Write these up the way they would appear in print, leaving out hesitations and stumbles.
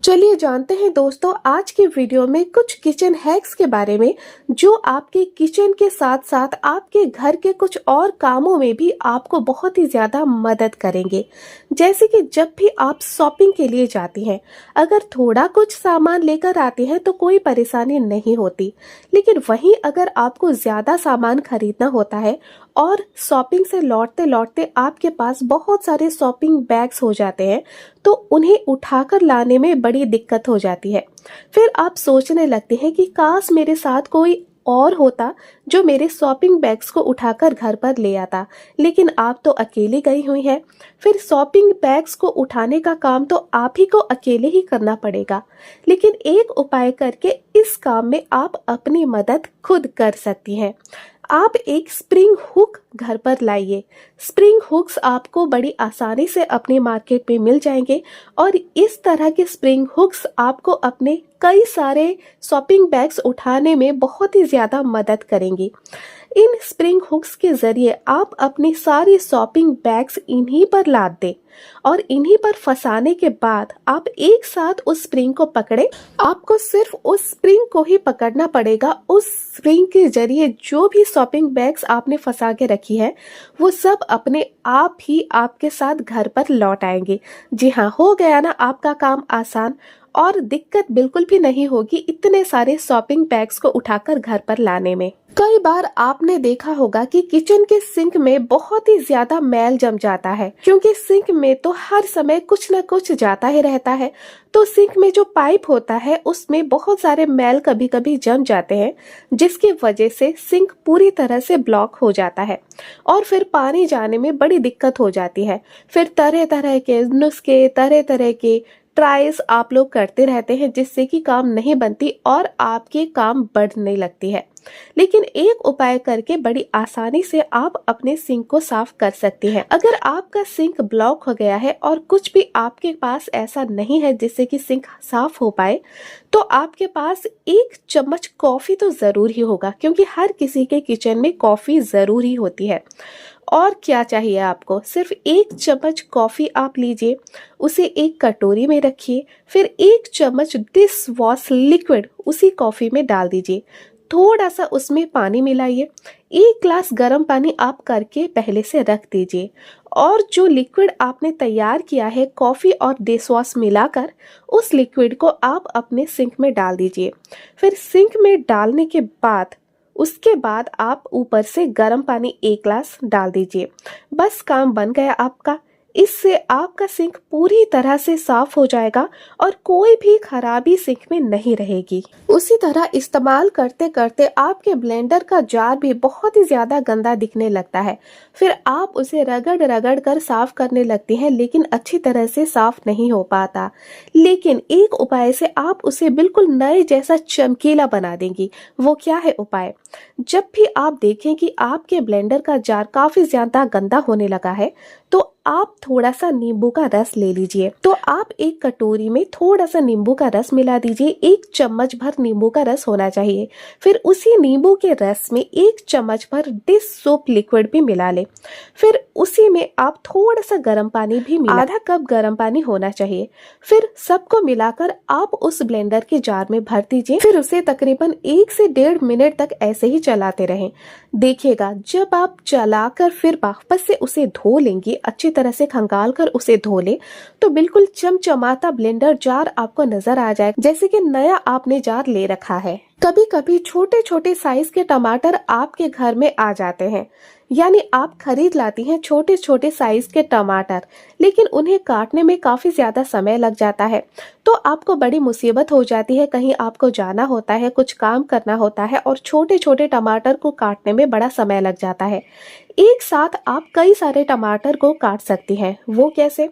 चलिए जानते हैं दोस्तों आज की वीडियो में कुछ किचन हैक्स के बारे में जो आपके किचन के साथ साथ आपके घर के कुछ और कामों में भी आपको बहुत ही ज़्यादा मदद करेंगे। जैसे कि जब भी आप शॉपिंग के लिए जाती हैं, अगर थोड़ा कुछ सामान लेकर आती हैं तो कोई परेशानी नहीं होती, लेकिन वहीं अगर आपको ज़्यादा सामान खरीदना होता है और शॉपिंग से लौटते लौटते आपके पास बहुत सारे शॉपिंग बैग्स हो जाते हैं तो उन्हें उठाकर लाने में बड़ी दिक्कत हो जाती है। फिर आप सोचने लगते हैं कि काश मेरे साथ कोई और होता जो मेरे शॉपिंग बैग्स को उठाकर घर पर ले आता, लेकिन आप तो अकेली गई हुई हैं। फिर शॉपिंग बैग्स को उठाने का काम तो आप ही को अकेले ही करना पड़ेगा, लेकिन एक उपाय करके इस काम में आप अपनी मदद खुद कर सकती हैं। आप एक स्प्रिंग हुक घर पर लाइए। स्प्रिंग हुक्स आपको बड़ी आसानी से अपने मार्केट में मिल जाएंगे और इस तरह के स्प्रिंग हुक्स आपको अपने कई सारे शॉपिंग बैग्स उठाने में बहुत ही ज़्यादा मदद करेंगी। इन स्प्रिंग हुक्स के ज़रिए आप अपनी सारी शॉपिंग बैग्स इन्हीं पर लाद दें और इन्हीं पर फंसाने के बाद आप एक साथ उस स्प्रिंग को पकड़े। आपको सिर्फ उस स्प्रिंग को ही पकड़ना पड़ेगा। उस स्प्रिंग के जरिए जो भी शॉपिंग बैग्स आपने फंसा के रखी है वो सब अपने आप ही आपके साथ घर पर लौट आएंगे। जी हाँ, हो गया ना आपका काम आसान और दिक्कत बिल्कुल भी नहीं होगी इतने सारे शॉपिंग बैग्स को उठाकर घर पर लाने में। कई बार आपने देखा होगा कि किचन के सिंक में बहुत ही ज्यादा मैल जम जाता है, क्योंकि सिंक में तो हर समय कुछ न कुछ जाता ही रहता है। तो सिंक में जो पाइप होता है उसमें बहुत सारे मैल कभी कभी जम जाते हैं, जिसकी वजह से सिंक पूरी तरह से ब्लॉक हो जाता है और फिर पानी जाने में बड़ी दिक्कत हो जाती है। फिर तरह तरह के नुस्खे, तरह तरह के ट्रायल्स आप लोग करते रहते हैं, जिससे कि काम नहीं बनती और आपके काम बढ़ने लगती है। लेकिन एक उपाय करके बड़ी आसानी से आप अपने सिंक को साफ कर सकती हैं। अगर आपका सिंक ब्लॉक हो गया है और कुछ भी आपके पास ऐसा नहीं है जिससे कि सिंक साफ हो पाए, तो आपके पास एक चम्मच कॉफी तो जरूर ही होगा, क्योंकि हर किसी के किचन में कॉफी जरूर ही होती है। और क्या चाहिए आपको, सिर्फ एक चम्मच कॉफी आप लीजिए, उसे एक कटोरी में रखिए, फिर एक चम्मच डिश वॉश लिक्विड उसी कॉफी में डाल दीजिए। थोड़ा सा उसमें पानी मिलाइए, एक ग्लास गर्म पानी आप करके पहले से रख दीजिए और जो लिक्विड आपने तैयार किया है कॉफ़ी और डिश वॉश मिलाकर, उस लिक्विड को आप अपने सिंक में डाल दीजिए। फिर सिंक में डालने के बाद उसके बाद आप ऊपर से गर्म पानी एक ग्लास डाल दीजिए। बस काम बन गया आपका। इससे आपका सिंक पूरी तरह से साफ हो जाएगा और कोई भी खराबी सिंक में नहीं रहेगी। उसी तरह इस्तेमाल करते करते आपके ब्लेंडर का जार भी बहुत ही ज्यादा गंदा दिखने लगता है। फिर आप उसे रगड़ रगड़ कर साफ करने लगती हैं, लेकिन अच्छी तरह से साफ नहीं हो पाता। लेकिन एक उपाय से आप उसे बिल्कुल नए जैसा चमकीला बना देंगी। वो क्या है उपाय? जब भी आप देखें कि आपके ब्लेंडर का जार काफी ज्यादा गंदा होने लगा है, तो आप थोड़ा सा नींबू का रस ले लीजिए। तो आप एक कटोरी में थोड़ा सा नींबू का रस मिला दीजिए। एक चम्मच भर नींबू का रस होना चाहिए। फिर उसी नींबू के रस में एक चम्मच भर डिश सोप लिक्विड भी मिला ले। फिर उसी में आप थोड़ा सा गर्म पानी भी मिला, आधा कप गर्म पानी होना चाहिए। फिर सबको मिलाकर आप उस ब्लेंडर के जार में भर दीजिए। फिर उसे तकरीबन 1 से 1.5 मिनट तक ऐसे ही चलाते रहें। देखिएगा जब आप चलाकर फिर वापस से उसे धो लेंगे, अच्छी तरह से खंगाल कर उसे धो ले, तो बिल्कुल चमचमाता ब्लेंडर जार आपको नजर आ जाएगा, जैसे कि नया आपने जार ले रखा है। कभी कभी छोटे छोटे साइज के टमाटर आपके घर में आ जाते हैं, यानी आप खरीद लाती हैं छोटे छोटे साइज के टमाटर, लेकिन उन्हें काटने में काफी ज्यादा समय लग जाता है। तो आपको बड़ी मुसीबत हो जाती है, कहीं आपको जाना होता है, कुछ काम करना होता है और छोटे छोटे टमाटर को काटने में बड़ा समय लग जाता है। एक साथ आप कई सारे टमाटर को काट सकती हैं। वो कैसे?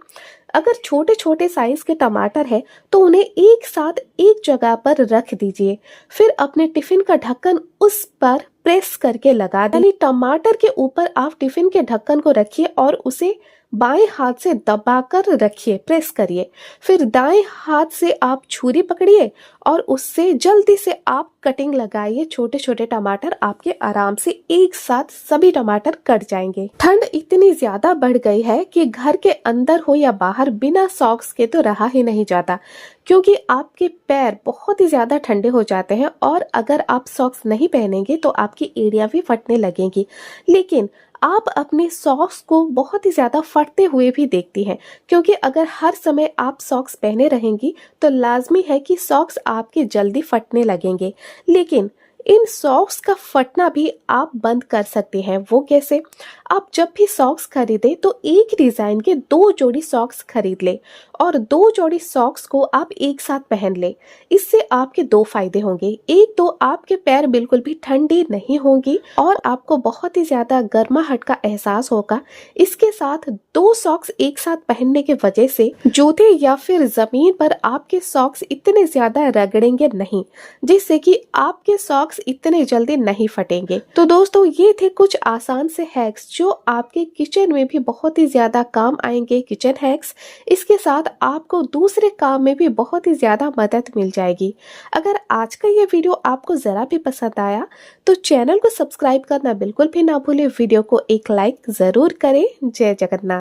अगर छोटे छोटे साइज के टमाटर है तो उन्हें एक साथ एक जगह पर रख दीजिए। फिर अपने टिफिन का ढक्कन उस पर प्रेस करके लगा दें। यानी टमाटर के ऊपर आप टिफिन के ढक्कन को रखिए और उसे बाएं हाथ से दबाकर रखिए, प्रेस करिए। फिर दाएं हाथ से आप छुरी पकड़िए और उससे जल्दी से आप कटिंग लगाइए। छोटे छोटे टमाटर आपके आराम से एक साथ सभी टमाटर कट जाएंगे। ठंड इतनी ज्यादा बढ़ गई है कि घर के अंदर हो या बाहर बिना सॉक्स के तो रहा ही नहीं जाता, क्योंकि आपके पैर बहुत ही ज्यादा ठंडे हो जाते हैं और अगर आप सॉक्स नहीं पहनेंगे तो आपकी एड़ियां भी फटने लगेंगी। लेकिन आप अपने सॉक्स को बहुत ही ज्यादा फटते हुए भी देखती हैं, क्योंकि अगर हर समय आप सॉक्स पहने रहेंगी तो लाजमी है कि सॉक्स आपके जल्दी फटने लगेंगे। लेकिन इन सॉक्स का फटना भी आप बंद कर सकते हैं। वो कैसे? आप जब भी सॉक्स खरीदें तो एक डिजाइन के 2 जोड़ी सॉक्स खरीद लें और 2 जोड़ी सॉक्स को आप एक साथ पहन लें। इससे आपके 2 फायदे होंगे। एक तो आपके पैर बिल्कुल भी ठंडी नहीं होंगी और आपको बहुत ही ज्यादा गर्माहट का एहसास होगा। इसके साथ 2 सॉक्स एक साथ पहनने के वजह से जूते या फिर जमीन पर आपके सॉक्स इतने ज्यादा रगड़ेंगे नहीं, जिससे कि आपके सॉक्स इतने जल्दी नहीं फटेंगे। तो दोस्तों, ये थे कुछ आसान से हैक्स जो आपके किचन में भी बहुत ही ज्यादा काम आएंगे। किचन हैक्स, इसके साथ आपको दूसरे काम में भी बहुत ही ज्यादा मदद मिल जाएगी। अगर आज का ये वीडियो आपको जरा भी पसंद आया तो चैनल को सब्सक्राइब करना बिल्कुल भी ना भूलें। वीडियो को एक लाइक जरूर करें। जय जगन्नाथ।